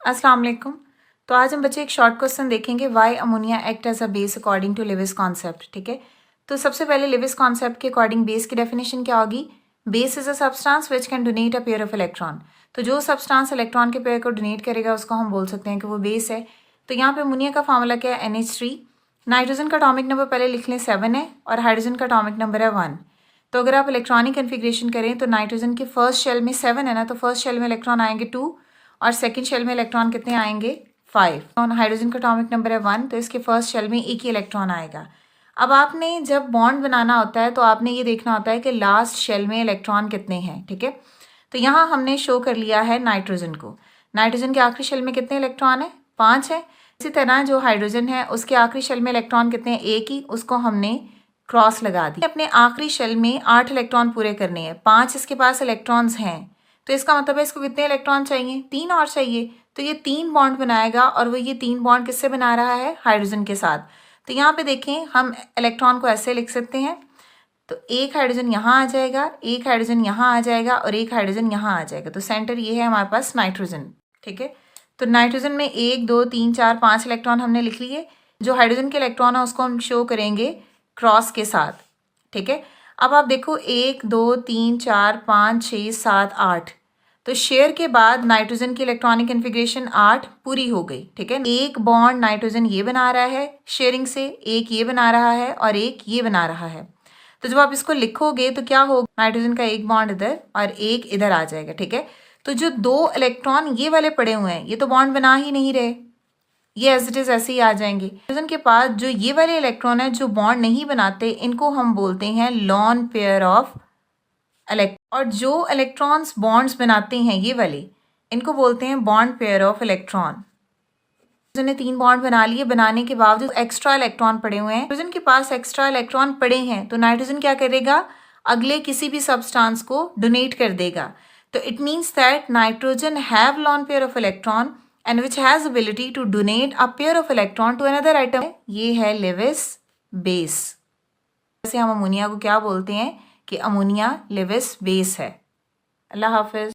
अस्सलाम वालेकुम। तो आज हम बच्चे एक शॉर्ट क्वेश्चन देखेंगे, why ammonia act as a base according to Lewis concept. ठीक है, तो सबसे पहले लिविस कॉन्सेप्ट के अकॉर्डिंग बेस की डेफिनेशन क्या होगी? Base is a substance which can donate a pair of electron. तो जो सब्सटेंस इलेक्ट्रॉन के पेयर को डोनेट करेगा उसको हम बोल सकते हैं कि वो बेस है। तो यहाँ पे अमोनिया का फार्मूला क्या है? NH3। नाइट्रोजन का अटॉमिक नंबर पहले लिख लें 7 है और हाइड्रोजन का अटॉमिक नंबर है 1। तो अगर आप इलेक्ट्रॉनिक कन्फिग्रेशन करें तो नाइट्रोजन के फर्स्ट शेल में 7 है ना, तो फर्स्ट शेल में इलेक्ट्रॉन आएंगे 2 और सेकंड शेल में इलेक्ट्रॉन कितने आएंगे? 5। और हाइड्रोजन का एटॉमिक नंबर है 1, तो इसके फर्स्ट शेल में एक ही इलेक्ट्रॉन आएगा। अब आपने जब बॉन्ड बनाना होता है तो आपने ये देखना होता है कि लास्ट शेल में इलेक्ट्रॉन कितने हैं। ठीक है, तो यहाँ हमने शो कर लिया है नाइट्रोजन को। नाइट्रोजन के आखिरी शेल में कितने इलेक्ट्रॉन है? 5 है। इसी तरह जो हाइड्रोजन है उसके आखिरी शेल में इलेक्ट्रॉन कितने हैं? एक ही, उसको हमने क्रॉस लगा दी। अपने आखिरी शेल में 8 इलेक्ट्रॉन पूरे करने हैं, 5 इसके पास इलेक्ट्रॉन्स हैं, तो इसका मतलब है इसको कितने इलेक्ट्रॉन चाहिए? 3 और चाहिए। तो ये 3 बॉन्ड बनाएगा और वो ये 3 बॉन्ड किससे बना रहा है? हाइड्रोजन के साथ। तो यहाँ पे देखें, हम इलेक्ट्रॉन को ऐसे लिख सकते हैं, तो एक हाइड्रोजन यहाँ आ जाएगा, एक हाइड्रोजन यहाँ आ जाएगा और एक हाइड्रोजन यहाँ आ जाएगा। तो सेंटर ये है हमारे पास नाइट्रोजन। ठीक है, तो नाइट्रोजन में 1 2 3 4 5 इलेक्ट्रॉन हमने लिख लिए। जो हाइड्रोजन के इलेक्ट्रॉन है उसको हम शो करेंगे क्रॉस के साथ। ठीक है, अब आप देखो 1 2 3 4 5 6 7 8, तो शेयर के बाद नाइट्रोजन की इलेक्ट्रॉनिक कन्फिग्रेशन 8 पूरी हो गई। ठीक है, एक बॉन्ड नाइट्रोजन ये बना रहा है शेयरिंग से, एक ये बना रहा है और एक ये बना रहा है। तो जब आप इसको लिखोगे तो क्या होगा? नाइट्रोजन का एक बॉन्ड इधर और एक इधर आ जाएगा। ठीक है, तो जो 2 इलेक्ट्रॉन ये वाले पड़े हुए हैं ये तो बॉन्ड बना ही नहीं रहे, ये एज इट इज ऐसे ही आ जाएंगे। हाइड्रोजन के पास जो ये वाले इलेक्ट्रॉन है जो बॉन्ड नहीं बनाते, इनको हम बोलते हैं लॉन पेयर ऑफ इलेक्ट्रॉन। और जो इलेक्ट्रॉन्स बॉन्ड्स बनाते हैं ये वाले, इनको बोलते हैं बॉन्ड पेयर ऑफ इलेक्ट्रॉन। ने 3 बॉन्ड बना लिए, बनाने के बावजूद एक्स्ट्रा इलेक्ट्रॉन पड़े हुए हैं। नाइट्रोजन के पास एक्स्ट्रा इलेक्ट्रॉन पड़े हैं तो नाइट्रोजन क्या करेगा? अगले किसी भी सब्सटेंस को डोनेट कर देगा। तो it means that nitrogen have lone pair of electron and which has ability to donate a pair of electron to another item. ये है लिविस बेस। जैसे हम अमोनिया को क्या बोलते हैं कि अमोनिया लिविस बेस है। अल्लाह हाफिज।